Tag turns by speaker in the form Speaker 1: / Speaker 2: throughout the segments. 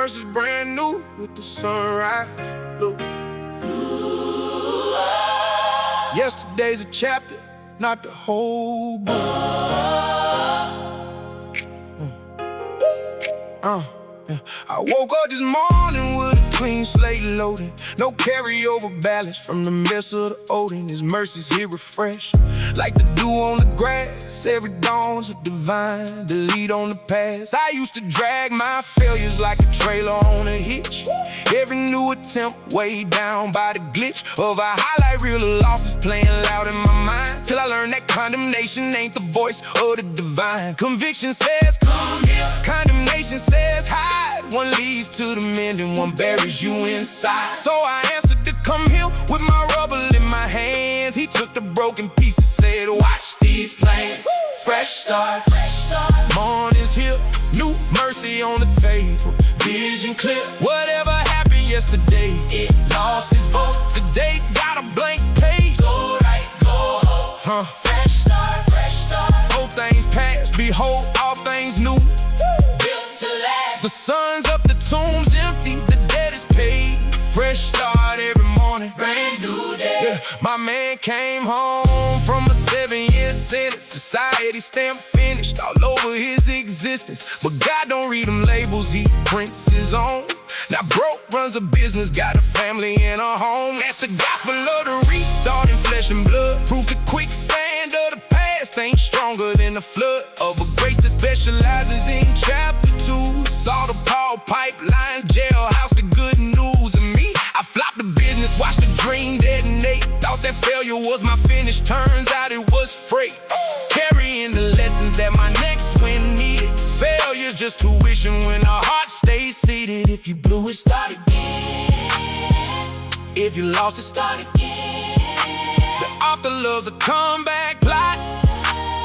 Speaker 1: verses brand new with the sunrise look. Yesterday's a chapter, not the whole book. I woke up this morning with a clean slate loading. No carryover balance from the mess of the Odin. His mercies here refresh like the dew on the grass. Every dawn's a divine delete on the past. I used to drag my failures like a trailer on a hitch. Every new attempt weighed down by the glitch of a highlight reel of losses playing loud in my mind, till I learned that condemnation ain't the voice of the divine. Conviction says come here, condemnation says hide. One leads to the mending, one buries you inside. So I answered to come here with my rubber in my hands. He took the broken pieces, said watch these plans. Fresh start, fresh start. Morning's here, new mercy on the table. Vision clear, whatever happened yesterday, it lost its vote. Today got a blank page. Go right, go home. Fresh start, fresh start. Old things past, behold, all things new. Built to last. The sun's up, the tomb's empty, the debt is paid. Fresh start every morning, brand new day. Yeah, my man came home from a 7-year sentence. Society stamp finished all over his existence. But God don't read them labels, he prints his own. Now broke runs a business, got a family and a home. That's the gospel of the restart in flesh and blood. Proof the quicksand of the past ain't stronger than the flood of a grace that specializes in chapter 2. Saw the Paul pipelines, jailhouse, the good news of me. I flopped the business, watched the dream detonate. Thought that failure was my finish, turns out it was freight. Carrying the lessons that my next win needed. Failure's just tuition when our heart stays seated. If you blew it, start again. If you lost it, start again. The author loves a comeback plot.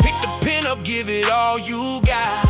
Speaker 1: Pick the pen up, give it all you got.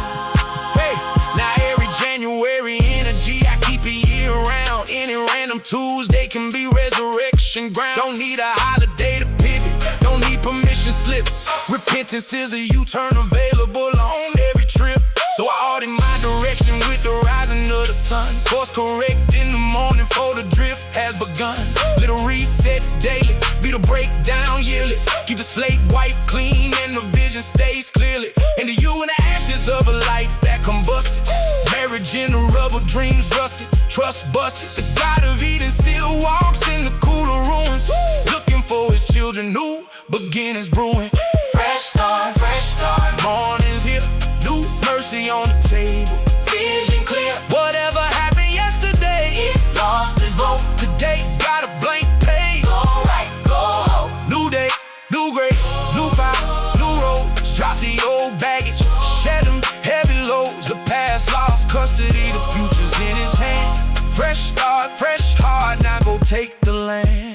Speaker 1: Hey, now every January energy, I keep it year round. Any random Tuesday can be resurrection ground. Don't need a holiday to pivot, don't need permission slips. Repentance is a U-turn available on every trip. So I audit my direction with the rising of the sun. Course correct in the morning for the drift has begun. Little resets daily, be the breakdown yearly. Keep the slate wiped clean and the vision stays clearly. Into you and the ashes of a life that combusted. Marriage in the rubble, dreams rusted, trust busted. The God of Eden still walks in the cooler ruins, looking for his children, new beginnings brewing. Fresh start, fresh start. Morning's here, new mercy on the table. Vision clear, whatever happened yesterday, it lost its vote. Today got a blank page. Go right, go home. New day, new grace, new fire, new roads. Drop the old baggage, shed them heavy loads. The past lost custody, the future's in his hand. Fresh start, fresh heart, now go take the land.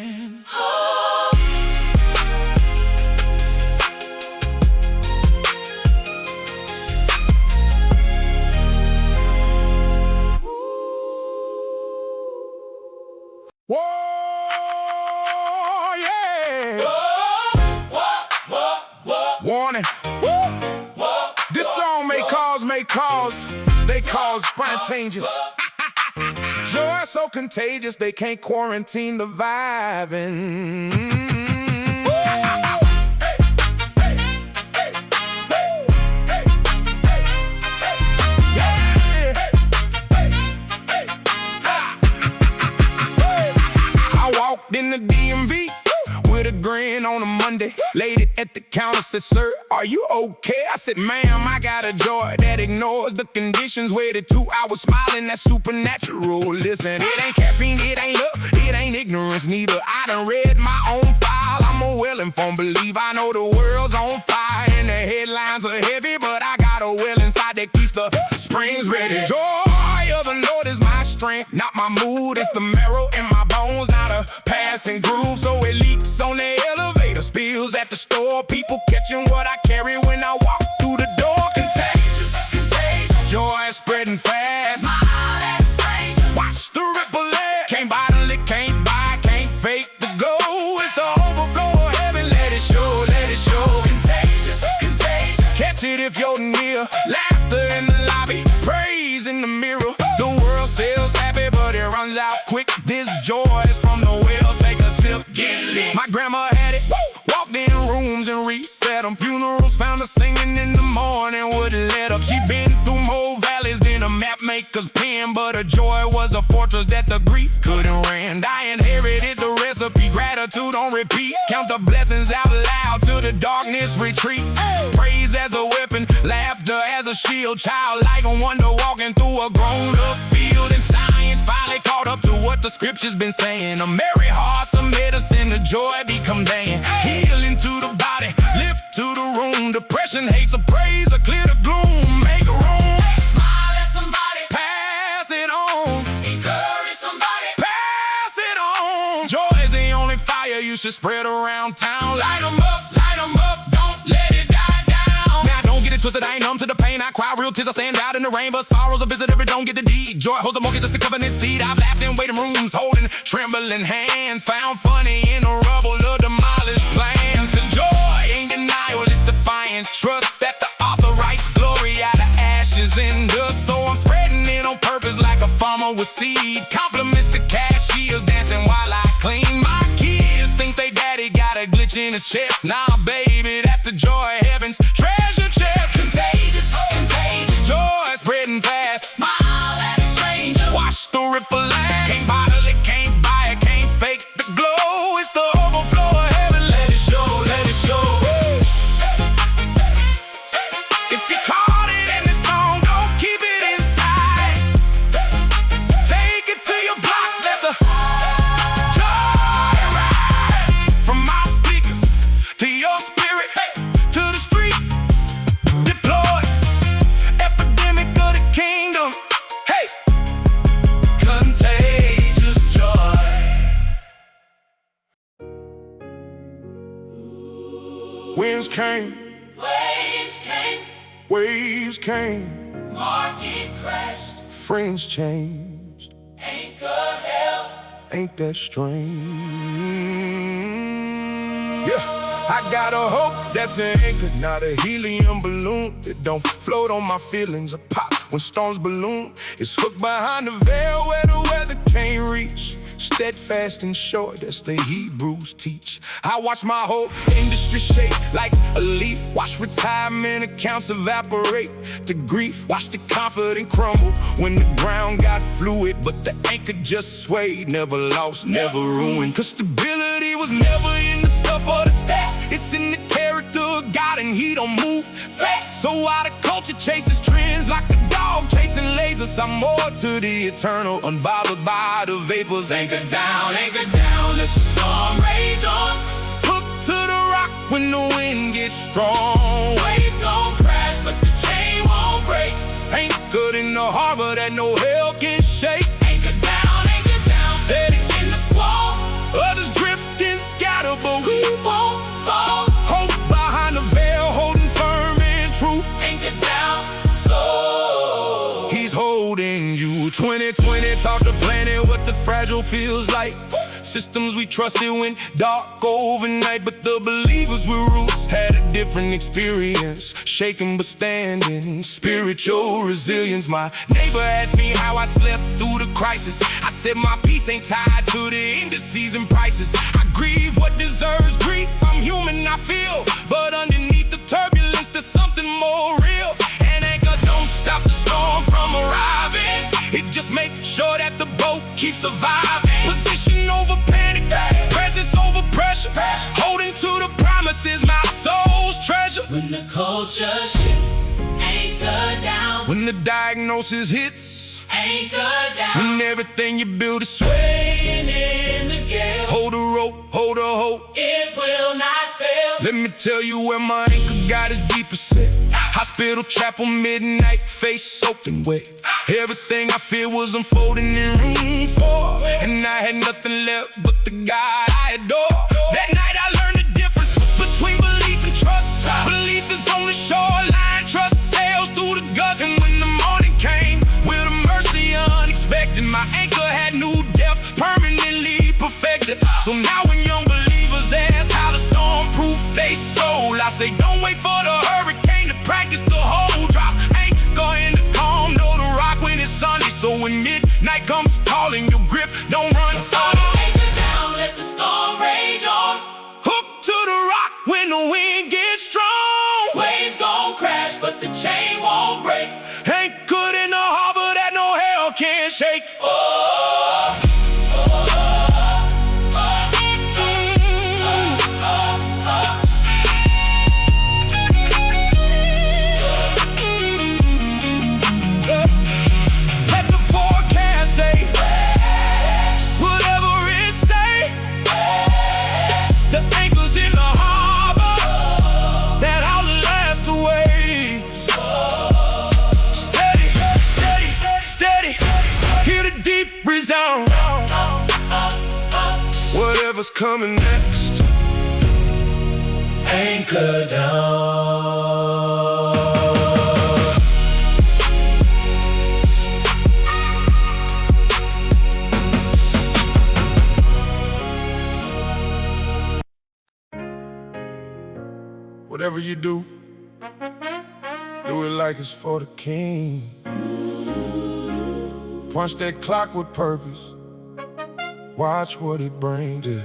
Speaker 1: Whoa, yeah. Whoa. Warning. Whoa. This song may cause, they cause spontaneous. Joy so contagious, they can't quarantine the vibing. In the DMV with a grin on a Monday, laid it at the counter, said, sir, are you okay? I said, ma'am, I got a joy that ignores the conditions. Waited 2 hours smiling, that's supernatural. Listen, it ain't caffeine, it ain't love, it ain't ignorance neither. I done read my own file, I'm a well-informed believer. I know the world's on fire and the headlines are heavy, but I got a well inside that keeps the springs ready. Joy of the Lord is my strength, not my mood. It's the marrow in my bones, not a passing groove. So it leaks on the elevator, spills at the store. People catching what I carry when I walk through the door. Contagious, contagious. Joy spreading fast. Smile at strangers. Watch the ripple let. Can't bottle it, can't buy, can't fake the go. It's the overflow of heaven. Let it show, let it show. Contagious, contagious. Catch it if you're near. Laughter in the lobby, praise in the mirror. The world sails happy, but it runs out quick. This joy is from the well, take a sip, get lit. My grandma had it, walked in rooms and reset them. Funerals found her singing in the morning, wouldn't let up. She been through more valleys than a map maker's pen, but her joy was a fortress that the grief couldn't rend. I inherited the recipe, gratitude on repeat. Count the blessings out loud till the darkness retreats. Praise as a weapon, laughter as a shield. Childlike a wonder walking through a grown-up field. And science finally caught up to what the scriptures been saying. A merry heart's a medicine, the joy be conveying. Healing to the body, lift to the room. Depression hates a praise, a clear the gloom. Make room, smile at somebody, pass it on. Encourage somebody, pass it on. Joy is the only fire you should spread around town. Light 'em up, don't let it die down. Now don't get it twisted, I ain't numb to the pain. I cry real tears, I stand out in the rain. But sorrow's a visitor, it don't get the deed. Joy holds a mortgage, just a covenant seed. I've laughed in waiting rooms, holding trembling hands. Found funny in the rubble of demolished plans. Cause joy ain't denial, it's defiance. Trust that the author writes glory out of ashes and dust. So I'm spreading it on purpose like a farmer with seed. Compliments to cashiers dancing while I clean. My kids think they daddy got a glitch in his chest. Nah, baby, that's the joy heaven's treasure chest. Contagious, contagious. Joy spreading fast. Smile at a stranger. Watch the ripple laugh. Can't bottle it, can't buy it, can't fake the glow. It's the overflow of heaven. Let it show, let it show. If you caught it in this song, don't keep it inside. Take it to your block, let the joy ride. From my speakers to your spirit, to the streets, deploy. Epidemic of the kingdom, hey. Contagious joy. Winds came, waves came,
Speaker 2: market crashed,
Speaker 1: friends changed.
Speaker 2: anchor held.
Speaker 1: Ain't that strange? Yeah, I got a hope that's an anchor, not a helium balloon. It don't float on my feelings or pop when storms balloon. It's hooked behind the veil where the weather can't reach. Steadfast and sure, that's the Hebrews teach. I watch my whole industry shake like a leaf. Watch retirement accounts evaporate to grief. Watch the confidence crumble when the ground got fluid. But the anchor just swayed, never lost, never ruined. Cause stability was never in the stuff or the stats. It's in the character of God and he don't move fast. So while the culture chases trends like the dog chasing lasers, I'm more to the eternal, unbothered by the vapors. Anchor down, let the storm rage on. Hook to the rock when the wind gets strong.
Speaker 2: Waves gon' crash, but the chain won't break.
Speaker 1: Anchored in the harbor that no hell can shake.
Speaker 2: Anchor down,
Speaker 1: Steady
Speaker 2: in the squall.
Speaker 1: others drifting, scatter, but
Speaker 2: We won't fall.
Speaker 1: hope behind the veil, holding firm and true.
Speaker 2: Anchor down, so
Speaker 1: He's holding you. 2020 taught the planet what the fragile feels like. Systems we trusted went dark overnight, but the believers with roots had a different experience. Shaken but standing, spiritual resilience. My neighbor asked me how I slept through the crisis. I said my peace ain't tied to the indices and prices. I grieve what deserves grief. I'm human, I feel, but underneath the turbulence there's something more real. And anchor don't stop the storm from arriving. It just makes sure that the boat keeps surviving. Position over panic, presence over pressure. Holding to the promises, my soul's treasure.
Speaker 2: when the culture shifts, anchor down,
Speaker 1: When the diagnosis hits,
Speaker 2: anchor down.
Speaker 1: when everything you build is
Speaker 2: Swaying in the gale,
Speaker 1: hold a rope, hold a hope.
Speaker 2: it will not fail.
Speaker 1: Let me tell you where my anchor got his deepest set. Hospital, chapel, midnight, face open wet. Everything I feared was unfolding in room 4, and I had nothing left but the God I adore. That night I learned the difference between belief and trust. Belief is on the shoreline, trust sails through the guts. And when the morning came with a mercy unexpected, my anchor had new depth, permanently perfected. So now when young believers ask how the storm proof they soul, I say don't wait for the hurricane to practice the whole drop. Anchor in the calm, know the rock when it's sunny. So when Night comes calling, your grip, don't run far.
Speaker 2: Anchor down, let the storm rage on.
Speaker 1: Hook to the rock when the wind gets strong.
Speaker 2: Waves gon' crash, but the chain won't break.
Speaker 1: Anchored in the harbor that no hell can shake. Let the forecast say whatever it say. The anchor's in the harbor that outlast the waves. Steady, steady, steady. Hear the deep resound. Whatever's coming next, anchor down. Whatever you do it like it's for the king. Punch that clock with purpose. Watch what it brings. Yeah.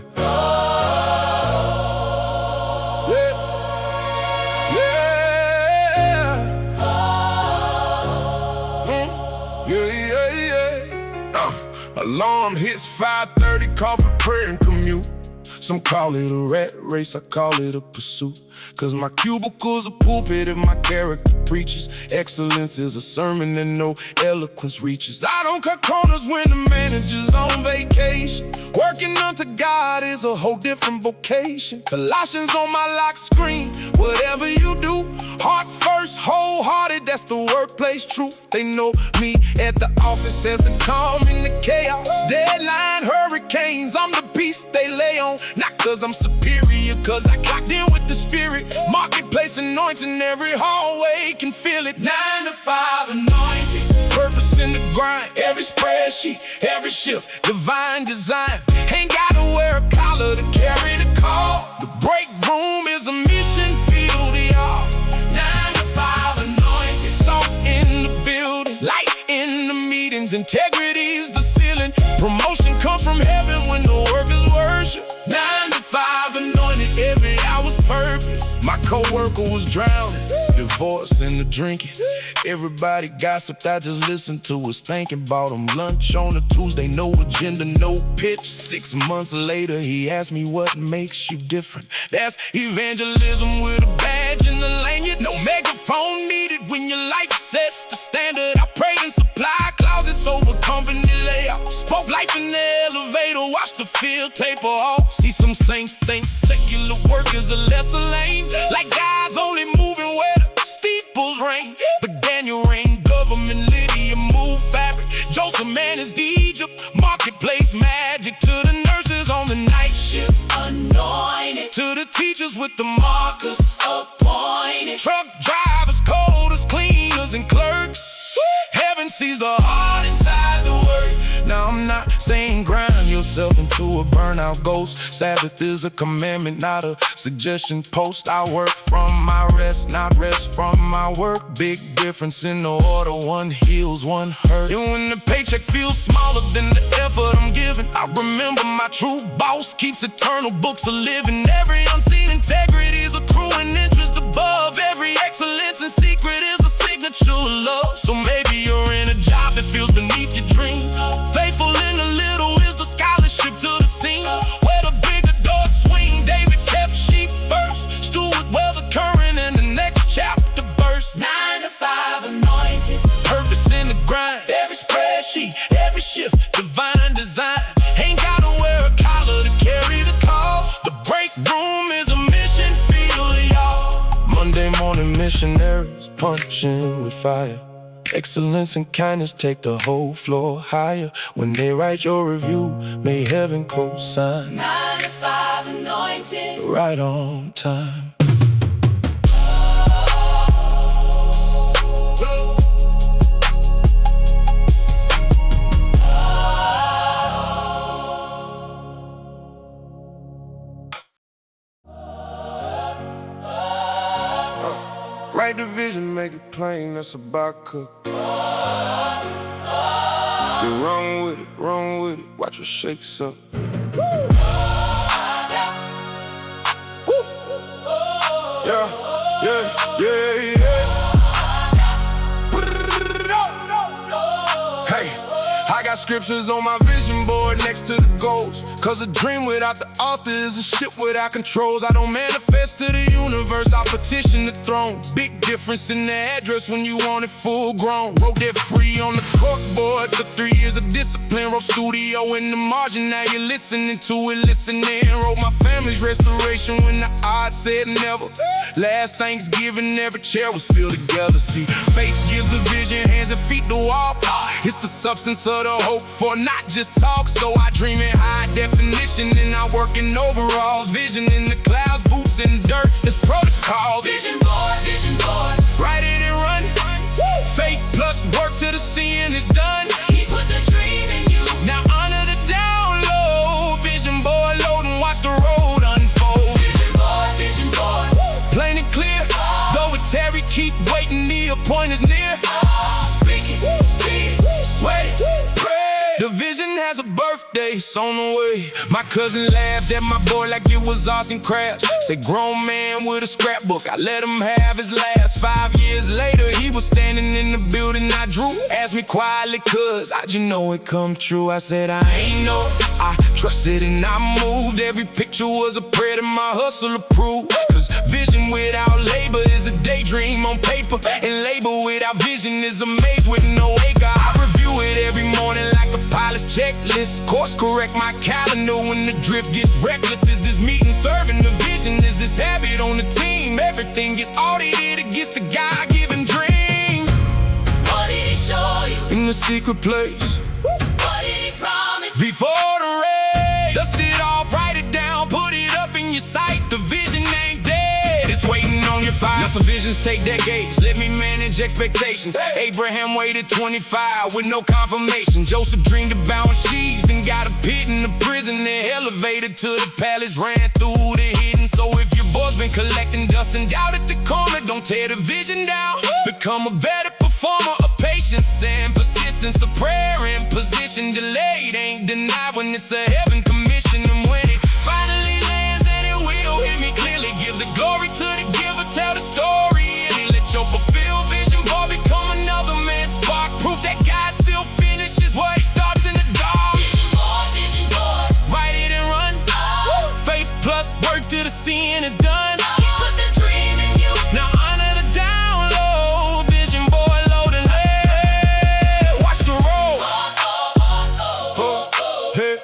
Speaker 1: Alarm hits 5:30, call for prayer and commute. Some call it a rat race, I call it a pursuit. Cause my cubicle's a pulpit if my character preaches. Excellence is a sermon and no eloquence reaches. I don't cut corners when the manager's on vacation. Working unto God is a whole different vocation. Colossians on my lock screen, whatever you do, heart first, wholehearted, that's the workplace truth. They know me at the office as the calm in the chaos. Deadline hurricanes, I'm the beast they lay on. Not cause I'm superior, cause I clocked in with the spirit. Marketplace anointing, every hallway can feel it. 9 to 5 anointing, purpose in the grind. Every spreadsheet, every shift, divine design. Ain't gotta wear a collar to carry the call. The break room is a mission field, y'all. 9 to 5 anointing, salt in the building, light in the meetings, integrity's the ceiling. Promotion comes from heaven when the workers worship. 9 to 5 anointed, every hour's purpose. My co-worker was drowning, divorce and the drinking. Everybody gossiped, I just listened to us thinking. Bought him lunch on a Tuesday, no agenda, no pitch. 6 months later, he asked me what makes you different. That's evangelism with a badge in the lanyard. No megaphone needed when your life sets the standard. I prayed in supply closets over company layout. Spoke life in the elevator, watched the field taper off. See some saints think secular work is a lesser lane. Like God's only moving where the steeples rain. But Daniel reigned government, Lydia moved fabric. Joseph managed Egypt, marketplace magic. To the nurses on the night shift, anointed. To the teachers with the markers, appointed. Truck drivers, coders, cleaners, and clerks. Heaven sees the heart inside the word. Now I'm not saying grind yourself into a burnout ghost. Sabbath is a commandment, not a suggestion post. I work from my rest, not rest from my work. Big difference in the order, one heals, one hurt. And when the paycheck feels smaller than the effort I'm giving, I remember my true boss keeps eternal books of living. Every unseen integrity is accruing interest above. Every excellence and secret is a signature of love. So maybe you're in a job that feels beneath your dream. Faithful in the little is the scholarship to the scene. Where the bigger doors swing, David kept sheep first. Steward well the current and the next chapter burst.
Speaker 2: 9 to 5 anointed,
Speaker 1: Purpose in the grind. Every spreadsheet, every shift, divine design. Ain't gotta wear a collar to carry the call. The break room is a mission field, y'all. Monday morning missionaries punching with fire. Excellence and kindness take the whole floor higher. When they write your review, may heaven co-sign.
Speaker 2: 9 to 5 anointed,
Speaker 1: Right on time. Write the vision, make it plain, that's about cook. You run with it, watch what shakes up. Yeah. Hey, I got scriptures on my vision board next to the goals. Cause a dream without the author is a ship without controls. I don't manifest to the universe, I petition the throne. Big difference in the address when you want it full grown. Wrote that free on the corkboard, took 3 years of discipline. Wrote studio in the margin, now you're listening to it, listening. Wrote my family's restoration when the odds said never. Last Thanksgiving, every chair was filled together. See, faith gives the vision, hands and feet to walk. It's the substance of the hope for not just talk. So I dream in high definition and I work in overalls. Vision in the clouds, boots in the dirt, it's protocol.
Speaker 2: Vision board,
Speaker 1: Write it and run. Faith plus work till the seeing is done.
Speaker 2: he put the dream in you.
Speaker 1: Now honor the download. Vision board, load and watch the road unfold.
Speaker 2: Vision board,
Speaker 1: Plain and clear, though it tarry, keep waiting, the appoint is near.
Speaker 2: speak it, see it,
Speaker 1: Sweat it, pray. The vision has a birthday, it's on the way. My cousin laughed at my boy like it was arts and crafts. Say grown man with a scrapbook, I let him have his last. 5 years later, he was standing in the building I drew. Asked me quietly, cuz how'd you know it come true? I said I ain't know, I trusted and I moved. Every picture was a prayer to my hustle approved. Cause vision without labor is a daydream on paper, and labor without vision is a maze with no acre. I review it every morning like a pilot's checklist. Course correct my calendar when the drift gets reckless. Is this meeting serving the vision? Is this habit on the team? Everything gets audited against the God-given dream.
Speaker 2: what did he show you?
Speaker 1: In the secret place,
Speaker 2: What did he promise?
Speaker 1: before the race, dust it off, write it down, put it up in your sight. The vision ain't dead, it's waiting on your fire. Now some visions take decades, let me manage expectations. Abraham waited 25 with no confirmation. Joseph dreamed about sheaves, then got a pit in the prison. Then elevated to the palace, ran through the hidden. So if your boy's been collecting dust and doubt at the corner, don't tear the vision down. Become a better performer of patience and persistence. A prayer in position, delayed ain't denied when it's a heaven commission. And when it finally lands, and it will hear me clearly, give the glory to the giver, tell the story, and let your fulfilled vision boy become another man's spark. Proof that God still finishes what he starts in the dark.
Speaker 2: Vision board,
Speaker 1: Write it and run. Faith plus work till the seeing is done.
Speaker 2: he put the dream in you.
Speaker 1: Now honor the download. Vision boy, load and lay. Watch the roll. Hey.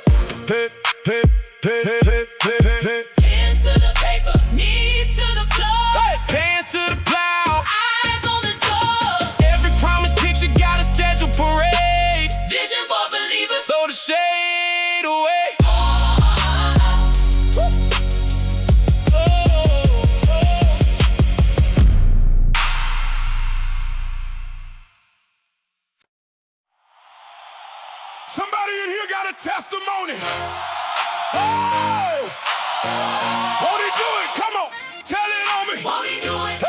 Speaker 2: Pen to the paper, knees to the floor,
Speaker 1: Hands to the plow.
Speaker 2: eyes on the door.
Speaker 1: Every promise picture got a scheduled parade.
Speaker 2: Vision board believers,
Speaker 1: Throw the shade away. Somebody in here got a testimony. Oh! Won't he do it? Come on, tell it on me.
Speaker 2: won't he do it?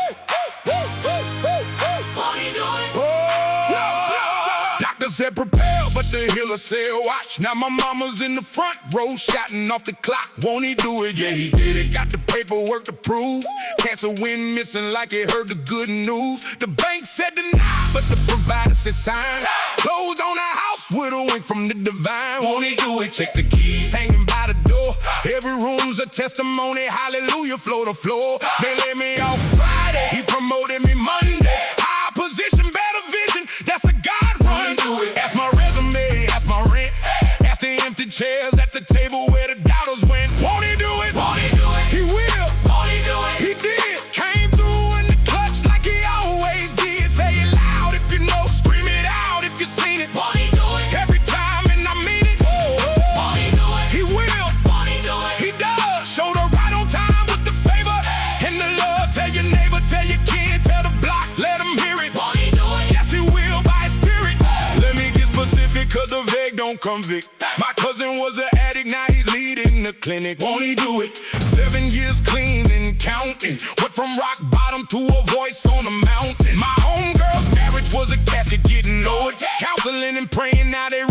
Speaker 2: Won't he do it?
Speaker 1: Oh! Doctor said prepare, but the healer said watch. Now my mama's in the front row shouting off the clock. Won't he do it? Yeah, he did it. Got the paperwork to prove. Cancer went missing like it heard the good news. The bank said deny, but the provider said sign. Closed on a house with a wink from the divine. Won't he do it? Check the keys hanging by the door. Every room's a testimony. Hallelujah, floor to floor. They let me off Friday. He promoted me Monday. High position, better vision. That's a God run. Ask my resume, ask my rent. Ask the empty chairs at the table where the doubters went. Won't he do it?
Speaker 2: Won't he do it?
Speaker 1: He will.
Speaker 2: Won't he do it?
Speaker 1: He did. Came through in the clutch like he always did. Say it loud if you know. Scream it out if you seen it.
Speaker 2: Won't he do it?
Speaker 1: Every time and I mean it.
Speaker 2: Won't he do it?
Speaker 1: He will.
Speaker 2: Won't he do it?
Speaker 1: He does. Show the right on time with the favor and the love. Tell your neighbor, tell your kid, tell the block, let them hear it.
Speaker 2: Won't he do it?
Speaker 1: Yes, he will by his spirit. Let me get specific, cause the vague don't convict. My cousin was an addict, now he's leading the clinic. Won't he do it? 7 years clean and counting. Went from rock bottom to a voice on the mountain. My homegirl's marriage was a casket getting lowered. Counseling and praying, now they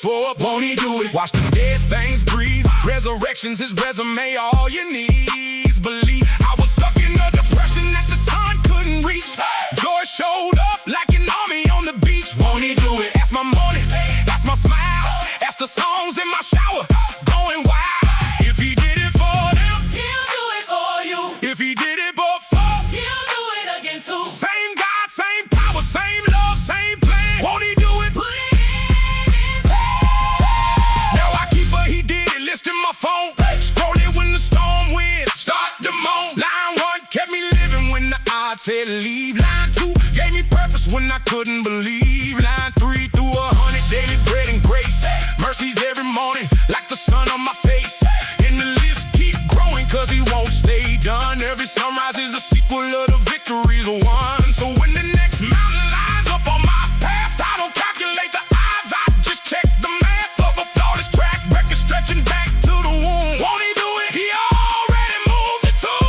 Speaker 1: for up, won't he do it? Watch the dead things breathe. Resurrection's his resume, all you need is believe. I was stuck in a depression that the sun couldn't reach. Joy showed up like an army on the beach. Won't he do it? That's my morning, that's my smile. That's the songs in my shower, going wild. If he did it for them,
Speaker 2: He'll do it for you.
Speaker 1: if he did it before,
Speaker 2: He'll do it again too.
Speaker 1: same God, same power, same love, same plan. Won't he do it?
Speaker 2: Put it in his hand.
Speaker 1: Now I keep a he did it list in my phone. Scroll it when the storm winds start to moan. Line 1 kept me living when the odds said leave. Line 2 gave me purpose when I couldn't believe. Line 3 through 100 daily bread and grace. Mercies every morning like the sun on my face. And the list keep growing cause he won't stay done. Every sunrise is a sequel of the victories won. So when the next mountain lines up on my path, I don't calculate the odds, I just check the math of a flawless track record stretching back to the womb. Won't he do it? He already moved it too.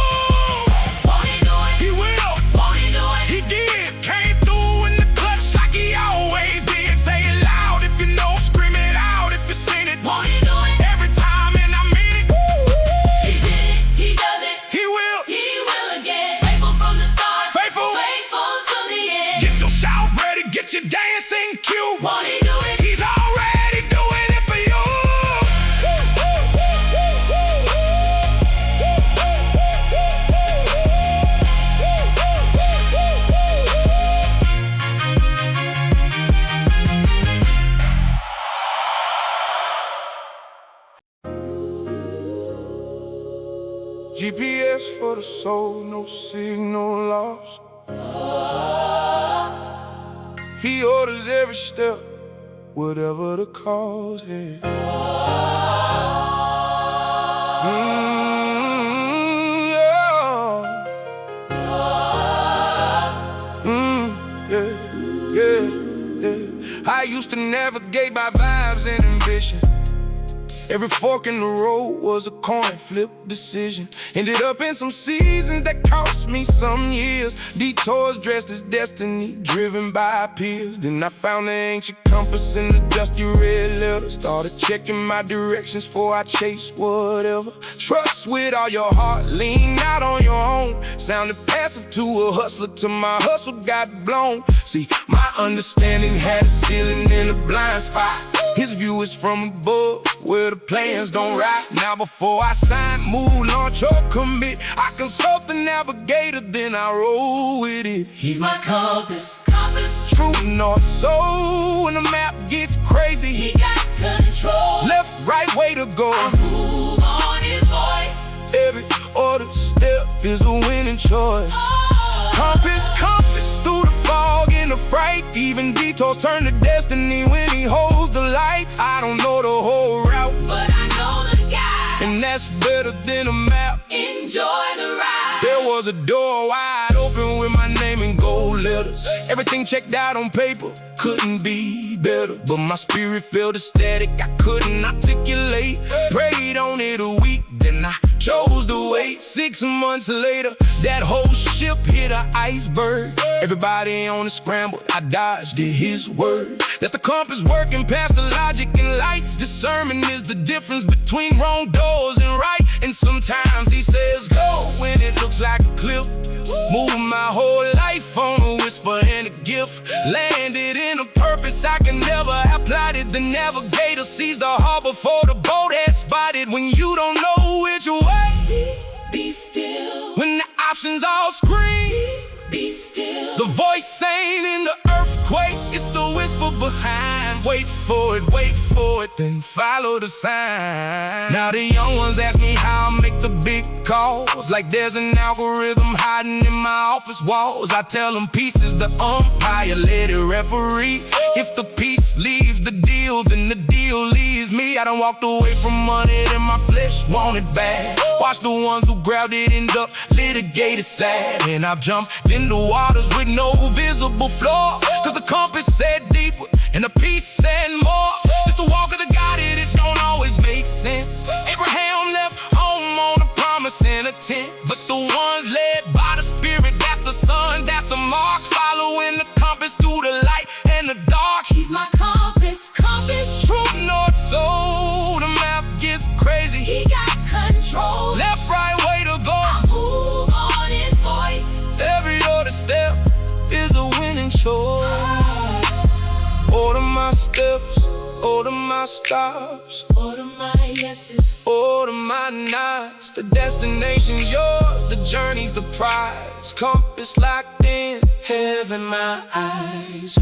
Speaker 2: Won't he do it?
Speaker 1: He will.
Speaker 2: Won't he do it?
Speaker 1: He did. Came through in the clutch like he always did. Say it loud if you know, scream it out if you seen it.
Speaker 2: Won't he do it?
Speaker 1: Every time and I mean it.
Speaker 2: He did it. He does it.
Speaker 1: He will.
Speaker 2: He will again. Faithful from the start.
Speaker 1: Faithful.
Speaker 2: Faithful to the end.
Speaker 1: Get your shout ready, get your dancing cue.
Speaker 2: Won't he do it?
Speaker 1: He's already doing it for you. GPS for the soul, no signal lost. He orders every step, whatever the cause is. Yeah. I used to navigate by vibes and ambition. Every fork in the road was a coin flip decision. Ended up in some seasons that cost me some years. Detours dressed as destiny, driven by peers. Then I found the ancient compass in the dusty red letter. Started checking my directions before I chase whatever. Trust with all your heart, lean out on your own. Sounded passive to a hustler till my hustle got blown. See, my understanding had a ceiling in a blind spot. His view is from above, where the plans don't ride. Now before I sign, move, launch, or commit, I consult the navigator, then I roll with it.
Speaker 2: He's my compass. Compass.
Speaker 1: True north, so when the map gets crazy,
Speaker 2: He got control.
Speaker 1: left, right, way to go.
Speaker 2: I move on his voice.
Speaker 1: Every order step is a winning choice.
Speaker 2: Oh.
Speaker 1: Compass through the fog and the fright. Even detours turn to destiny when he holds the light. I don't know the whole route,
Speaker 2: But I know the guy.
Speaker 1: and that's better than a map.
Speaker 2: Enjoy the ride.
Speaker 1: There was a door wide open with my name in gold letters. Everything checked out on paper, couldn't be better. But my spirit felt ecstatic, I couldn't articulate. Prayed on it a week, then I chose to wait. 6 months later, that whole ship hit an iceberg. Everybody on the scramble, I dodged at his word. That's the compass working past the logic and lights. Discernment is the difference between wrong doors and right. And sometimes he says go when it looks like a cliff. Moving my whole life on a whisper and a gift. Landed in a purpose I can never have plotted. The navigator sees the harbor before the boat has spotted. When you don't know which way,
Speaker 2: Be still.
Speaker 1: when the options all scream,
Speaker 2: Be still.
Speaker 1: the voice ain't in the earthquake, it's the whisper behind. Wait for it, then follow the sign. Now the young ones ask me how I make the big calls, like there's an algorithm hiding in my office walls. I tell them peace is the umpire, let it referee. If the piece leaves the deal, then the deal leaves me. I done walked away from money that my flesh wanted bad. Watch the ones who grabbed it end up litigated sad. And I've jumped into waters with no visible floor, cause the compass said deeper and the peace said more. Just the walk of the God, it don't always make sense. Abraham left home on a promise in a tent, but the ones led by the Spirit, that's the sun, that's the mark. Following the compass through the light and the dark.
Speaker 2: He's my compass. Compass.
Speaker 1: True and chores. Order my steps, order my stops,
Speaker 2: Order my yeses,
Speaker 1: order my nights. The destination's yours, the journey's the prize. Compass locked in,
Speaker 2: heaven my eyes.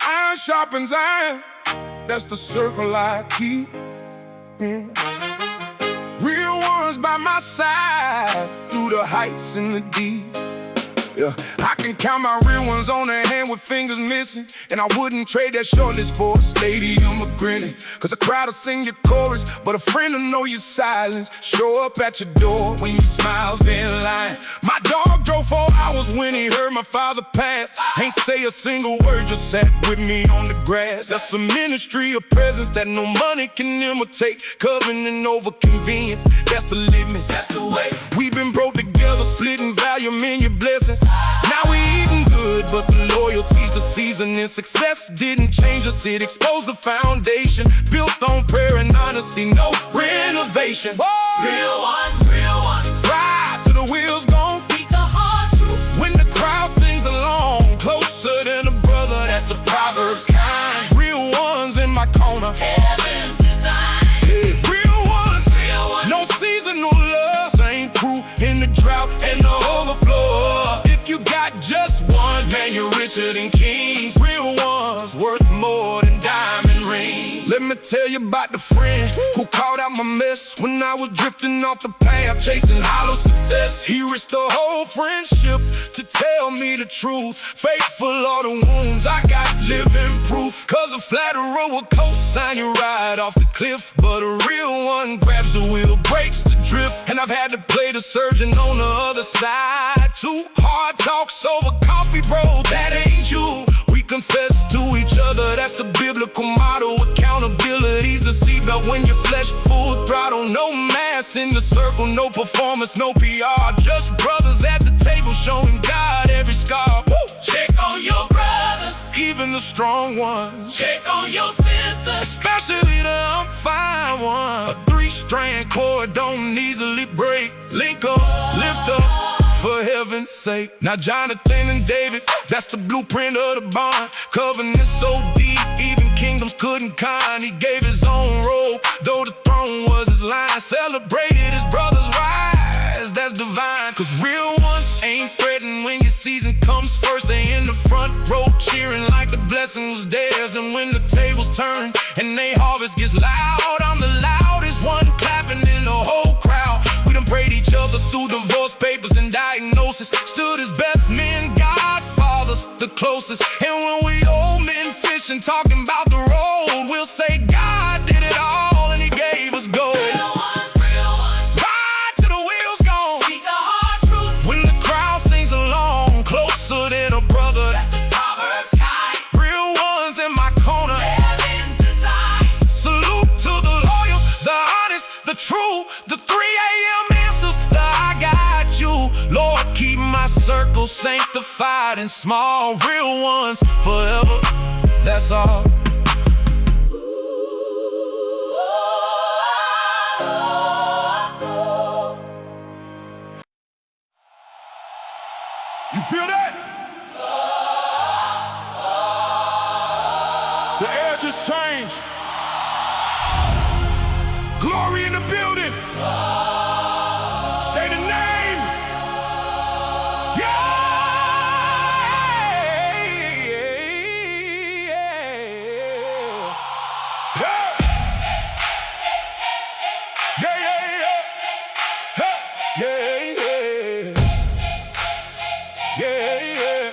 Speaker 1: Iron sharpens iron, that's the circle I keep. Real ones by my side, through the heights and the deep. Yeah, I can count my real ones on a hand with fingers missing, and I wouldn't trade that shortlist for a stadium of grinning. Cause a crowd will sing your chorus, but a friend will know your silence. Show up at your door when your smile's been lying. My dog drove 4 hours when he heard my father pass. Ain't say a single word, just sat with me on the grass. That's a ministry of presence that no money can imitate. Covenant over convenience, that's the litmus, that's the way. We've been broke together, splitting value, in your blessings. Now we eating good, but the loyalty's the seasoning. Success didn't change us, it exposed the foundation. Built on prayer and honesty, no renovation. Whoa.
Speaker 2: Real ones,
Speaker 1: Ride till the wheels gone.
Speaker 2: speak the hard truth.
Speaker 1: When the crowd sings along, closer than a brother, that's the Proverbs kind. Real ones in my corner,
Speaker 2: Heaven's design.
Speaker 1: real ones, no
Speaker 2: ones,
Speaker 1: seasonal love. Same crew in the drought and the overflow. If you got just one, man, you're richer than kings. Real ones worth more than diamond rings. Let me tell you about the friend who called out my mess when I was drifting off the path, chasing hollow success. He risked the whole friendship to tell me the truth. Faithful all the wounds, I got living proof. Cause a flatterer will co-sign you right off the cliff, but a real one grabs the wheel, breaks the drift. And I've had to play the surgeon on the other side too. Hard talks over coffee, bro, that ain't you. We confess to each other, that's the biblical motto. Accountability's the seatbelt when your flesh full throttle. No mass in the circle, no performance, no PR. Just brothers at the table showing God every scar. Woo!
Speaker 2: Check on your brothers,
Speaker 1: Even the strong ones,
Speaker 2: check on your sisters.
Speaker 1: especially the I'm fine one. A 3-strand cord don't easily break. Link up, lift up, for heaven's sake. Now Jonathan and David, that's the blueprint of the bond. Covenant so deep, even kingdoms couldn't con. He gave his own robe, though the throne was his line. Celebrated his brother's rise, that's divine. Cause real ones ain't threatened when your season comes first. They in the front row cheering like the blessing was theirs. And when the tables turn and they harvest gets loud, I'm the loudest one clapping in the whole crowd. We done prayed each other through divorce papers and diagnosis. Stood as best men, godfathers, the closest. And when we old men fishing, talking about the road, we'll say God did it all and he gave us gold.
Speaker 2: Real ones,
Speaker 1: Ride till the wheels gone.
Speaker 2: speak the hard truth.
Speaker 1: When the crowd sings along, closer than a brother,
Speaker 2: That's the Proverbs kind.
Speaker 1: real ones in my corner.
Speaker 2: Heaven's design.
Speaker 1: Salute to the loyal, the honest, the true, the 3 a.m. answers, the I got you. Lord, keep my circle sanctified and small. Real ones forever, that's all. You feel that? The air just changed. Glory in the building. Say the name. Yeah. Yeah. Yeah, yeah, yeah. Yeah, yeah. Yeah, yeah.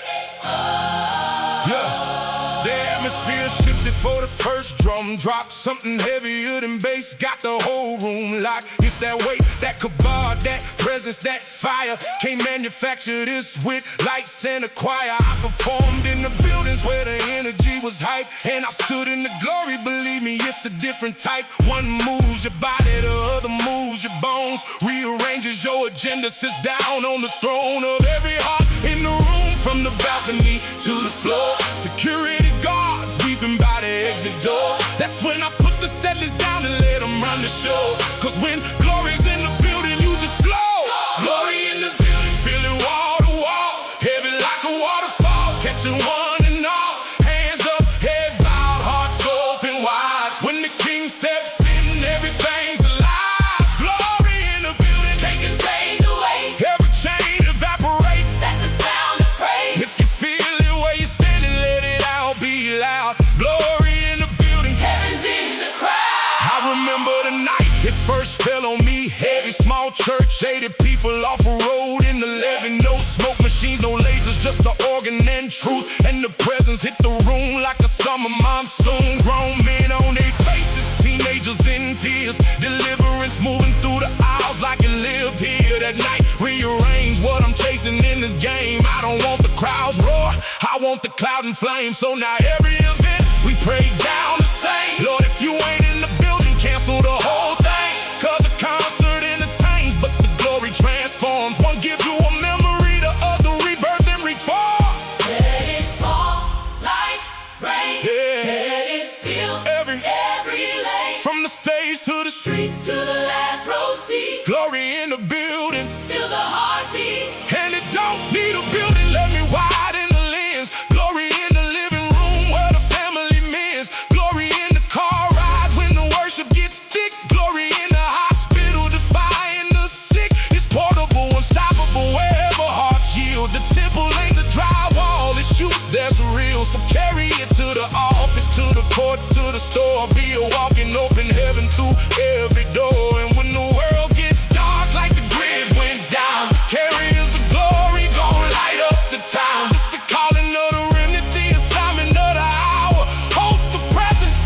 Speaker 1: Yeah. The atmosphere shifted for the first drum drop. Something heavier than bass got the whole room locked. It's that weight, that kabod, that presence, that fire. Can't manufacture this with lights and a choir. I performed in the buildings where the energy was hype, and I stood in the glory. Believe me, it's a different type. One moves your body, the other moves your bones. Rearranges your agenda, sits down on the throne of every heart in the room. from the balcony to the floor. Security guards weeping by the exit door. That's when I put the settlers down and let them run the show. Cause when glory's in the building, you just flow. Glory in the building, feel it wall to wall, heavy like a waterfall, catching one and all. Hands up, heads bowed, hearts open wide. When the king steps in, everything's alive. Glory in the building,
Speaker 2: Can't contain the weight.
Speaker 1: every chain evaporates.
Speaker 2: Set the sound of praise.
Speaker 1: If you feel it where you're standing, let it out, be loud. Glory in the building.
Speaker 2: Heaven's in the crowd.
Speaker 1: I remember the night it first fell on me heavy. Small church, 80 people off a road in the levee. No smoke machines, no lasers, just the organ and truth. And the presence hit the room like a summer monsoon. Grown men on their faces, teenagers in tears. Deliverance moving through the aisles like it lived here. That night rearrange what I'm chasing in this game. I don't want the crowds roar, I want the cloud and flame. So now every event we pray down the same. Lord, if you ain't in the building, cancel the whole thing. Cause a concert entertains, but the glory transforms. One give you a memory, the other rebirth and reform.
Speaker 2: Let it fall like rain.
Speaker 1: Yeah.
Speaker 2: Let it fill
Speaker 1: Every
Speaker 2: lane.
Speaker 1: from the stage to the street,
Speaker 2: Streets to the last row seat.
Speaker 1: glory in the building.
Speaker 2: Feel the heartbeat.
Speaker 1: And it don't need a building, let me widen the lens. Glory in the living room where the family mends. Glory in the car ride when the worship gets thick. Glory in the hospital defying the sick. It's portable, unstoppable wherever hearts yield. The temple ain't the drywall, it's you that's real. So carry it to the office, to the court, to the store. Be a walking open heaven through every door. And when the world gets dark like the grid went down, carriers of glory gon' light up the town. It's the calling of the remnant, the assignment of the hour. Host the presence,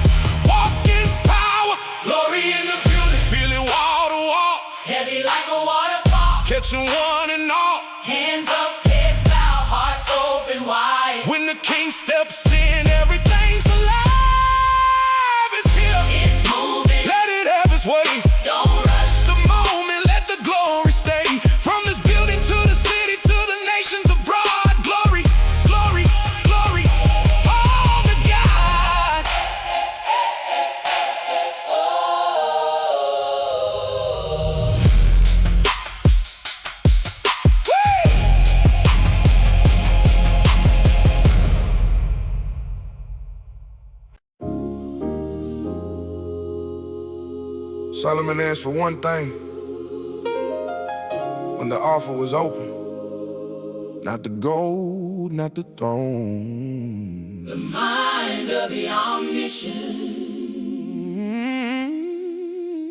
Speaker 1: walk in power. Glory in the building, feel it wall to wall,
Speaker 2: Heavy like a waterfall.
Speaker 1: catching one and all.
Speaker 2: Hands up, heads bowed, hearts open wide.
Speaker 1: When the king steps in, everything's alive. It's here,
Speaker 2: It's moving.
Speaker 1: let it have its way.
Speaker 2: Don't rush.
Speaker 1: The moment, let the glory stay. From this building to the city, to the nations abroad. Glory, glory, glory, all to God. Woo! Solomon asked for one thing when the offer was open: not the gold, not the throne.
Speaker 2: The mind of the omniscient.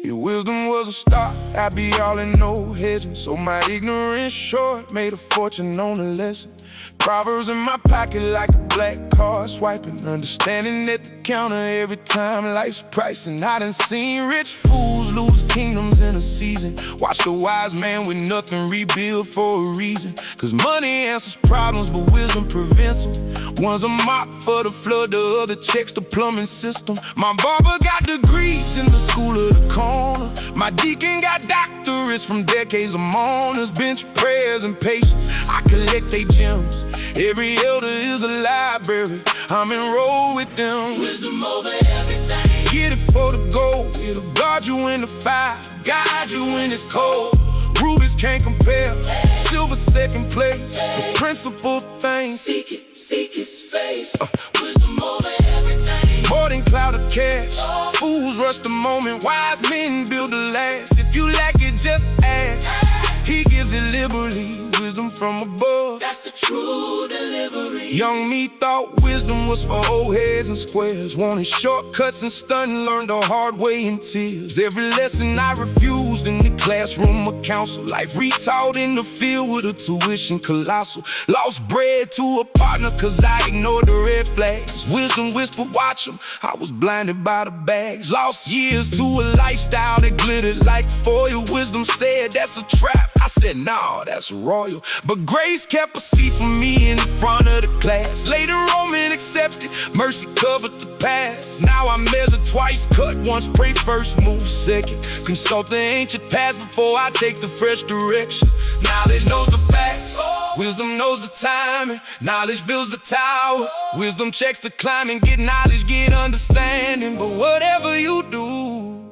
Speaker 1: Your wisdom was a star, I be all in no hedging. So my ignorance short made a fortune on a lesson. Proverbs in my pocket like a black card swiping. Understanding at the counter every time life's pricing. I done seen rich fools lose kingdoms in a season. Watch the wise man with nothing rebuild for a reason. Cause money answers problems, but wisdom prevents them. One's a mop for the flood, the other checks the plumbing system. My barber got degrees in the school of the corner. My deacon got doctorates from decades of mourners. Bench prayers and patience, I collect they gems. Every elder is a library, I'm enrolled with them.
Speaker 2: Wisdom over everything.
Speaker 1: Get it for the gold, it'll guard you in the fire, guide you when it's cold. Rubies can't compare, silver second place. The principal thing,
Speaker 2: Seek it, seek his face. Wisdom over everything.
Speaker 1: more than cloud of cash. Fools rush the moment, wise men build the last. If you lack it, just ask. He gives it liberally, wisdom from above.
Speaker 2: That's the true delivery.
Speaker 1: Young me thought wisdom was for old heads and squares. Wanted shortcuts and stunning, learned the hard way in tears. Every lesson I refused in the classroom or council. Life retaught in the field with a tuition colossal. Lost bread to a partner cause I ignored the red flags. Wisdom whispered, watch them, I was blinded by the bags. Lost years to a lifestyle that glittered like foil. Wisdom said that's a trap, I said nah, that's royal. But grace kept a seat for me in the front of the class. Later Roman accepted, mercy covered the past. Now I measure twice, cut once, pray first, move second. Consult the ancient past before I take the fresh direction. Knowledge knows the facts, Wisdom knows the timing, knowledge builds the tower. Wisdom checks the climate, get knowledge, get understanding. But whatever you do,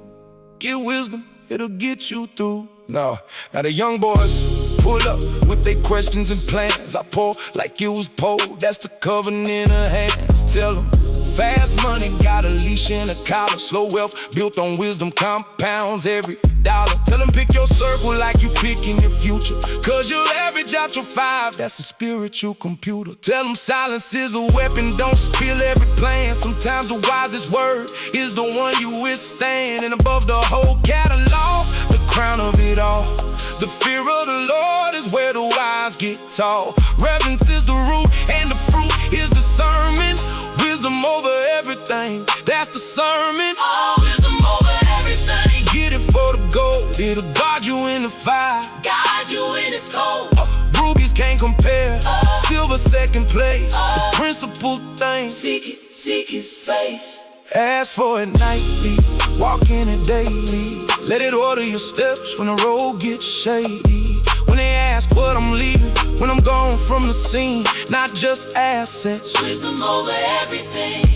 Speaker 1: get wisdom, it'll get you through. Now the young boys pull up with their questions and plans. I pour like it was pole, that's the covenant of hands. Tell them fast money got a leash and a collar. Slow wealth built on wisdom compounds every dollar. Tell them pick your circle like you picking your future, cause you'll average out your 5, that's a spiritual computer. Tell them silence is a weapon, don't spill every plan. Sometimes the wisest word is the one you withstand. And above the whole catalog, the crown of it all, the fear of the Lord is where the wise get tall. Reverence is the root and the fruit is discernment. Wisdom over everything, that's the sermon.
Speaker 2: Oh, wisdom over everything.
Speaker 1: Get it for the gold, it'll guard you in the fire,
Speaker 2: Guide you in its cold.
Speaker 1: rubies can't compare, silver second place, the principal thing.
Speaker 2: Seek his face.
Speaker 1: Ask for it nightly, walk in it daily. Let it order your steps when the road gets shady. When they ask what I'm leaving, when I'm gone from the scene, not just assets.
Speaker 2: Wisdom over everything.